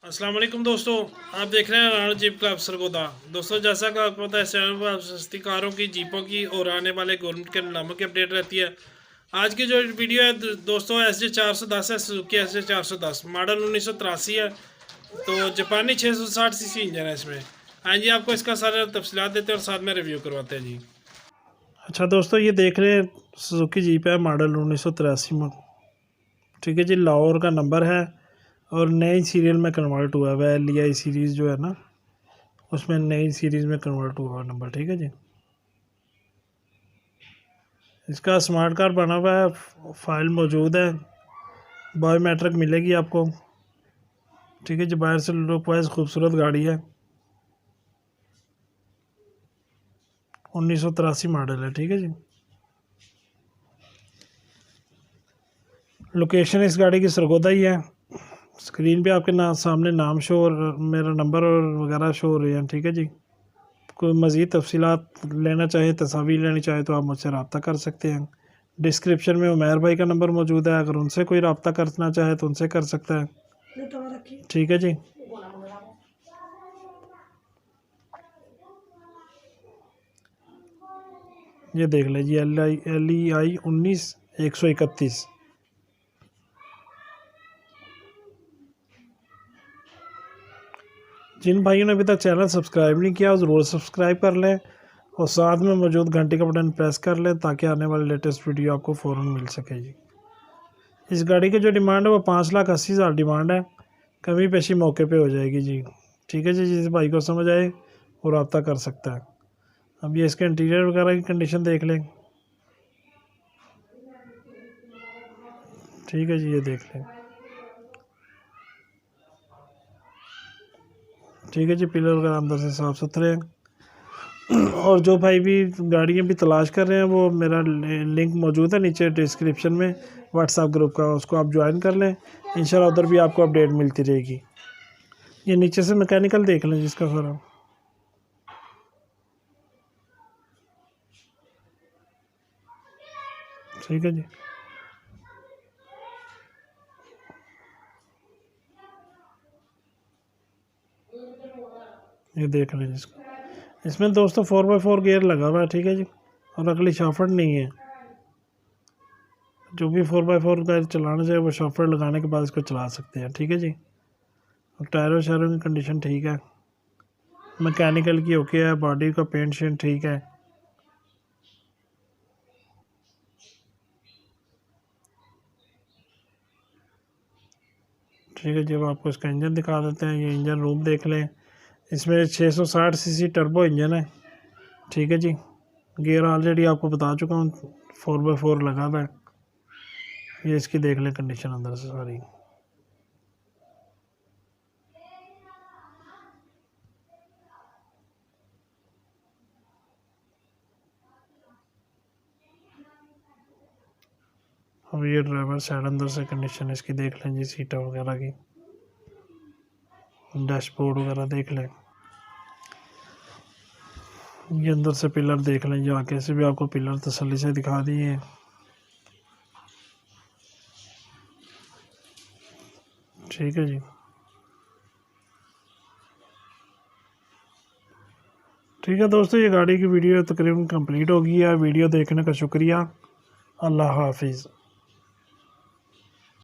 अस्सलाम वालेकुम दोस्तों, आप देख रहे हैं राणा जीप क्लब सरगोदा। दोस्तों, जैसा कि आपको पता है, इस चैनल पर सस्ती कारों की, जीपों की और आने वाले गवर्नमेंट के नामों की अपडेट रहती है। आज की जो वीडियो है दोस्तों, SJ410 है, सुजुकी SJ410 मॉडल 1983 है। तो जापानी 660 सीसी इंजन है इसमें। हाँ जी, आपको इसका सारा तफसीलात देते हैं और साथ में रिव्यू करवाते हैं जी। अच्छा दोस्तों, ये देख रहे हैं सुजुकी जीप है, मॉडल 1983 में। ठीक है जी, लाहौर का नंबर है और नई सीरियल में कन्वर्ट हुआ है। LEI सीरीज़ जो है ना, उसमें नई सीरीज़ में कन्वर्ट हुआ है नंबर। ठीक है जी, इसका स्मार्ट कार्ड बना हुआ है, फाइल मौजूद है, बायोमेट्रिक मिलेगी आपको। ठीक है जी, बाहर से लुक वाइज खूबसूरत गाड़ी है, 1983 मॉडल है। ठीक है जी, लोकेशन इस गाड़ी की सरगोदा ही है। स्क्रीन पे आपके सामने नाम शो और मेरा नंबर और वगैरह शो हो रहे हैं। ठीक है जी, कोई मज़ीद तफसीलात लेना चाहे, तस्वीर लेनी चाहे तो आप मुझसे रब्ता कर सकते हैं। डिस्क्रिप्शन में उमैर भाई का नंबर मौजूद है, अगर उनसे कोई रब्ता करना चाहे तो उनसे कर सकता है। ठीक है जी, ये देख लीजिए LEI 19/131। जिन भाइयों ने अभी तक चैनल सब्सक्राइब नहीं किया, ज़रूर सब्सक्राइब कर लें और साथ में मौजूद घंटे का बटन प्रेस कर लें ताकि आने वाली लेटेस्ट वीडियो आपको फ़ौरन मिल सके जी। इस गाड़ी की जो डिमांड है वो 5,80,000 डिमांड है, कमी पेशी मौके पे हो जाएगी जी। ठीक है जी, जिस भाई को समझ आए वो रब्ता कर सकता है। अब ये इसके इंटीरियर वगैरह की कंडीशन देख लें। ठीक है जी, ये देख लें। ठीक है जी, पिलर वगैरह अंदर से साफ़ सुथरे हैं। और जो भाई भी गाड़ियाँ भी तलाश कर रहे हैं, वो मेरा लिंक मौजूद है नीचे डिस्क्रिप्शन में व्हाट्सएप ग्रुप का, उसको आप ज्वाइन कर लें। इंशाल्लाह उधर भी आपको अपडेट मिलती रहेगी। ये नीचे से मैकेनिकल देख लें जिसका सारा। ठीक है जी, ये देख लें जिसका। इसमें दोस्तों 4x4 गियर लगा हुआ है। ठीक है जी, और अगली शाफट नहीं है। जो भी 4x4 का चलाना चाहे वो शाफट लगाने के बाद इसको चला सकते हैं। ठीक है जी, और टायरों शायरों की कंडीशन ठीक है, मैकेनिकल की ओके है, बॉडी का पेंट शेंट ठीक है। ठीक है जी, अब आपको इसका इंजन दिखा देते हैं। ये इंजन रूम देख लें। इसमें 660 सीसी टर्बो इंजन है। ठीक है जी, गियर ऑलरेडी आपको बता चुका हूँ, 4x4 लगा हुआ है। ये इसकी देख लें कंडीशन अंदर से सारी। अब ये ड्राइवर साइड अंदर से कंडीशन इसकी देख लें जी, सीटा वगैरह की, डैशबोर्ड वगैरह देख लें। ये अंदर से पिलर देख लें, जो आगे से भी आपको पिलर तसल्ली से दिखा दिए। ठीक है जी, ठीक है दोस्तों, ये गाड़ी की वीडियो तकरीबन कंप्लीट हो गई है। वीडियो देखने का शुक्रिया। अल्लाह हाफिज़।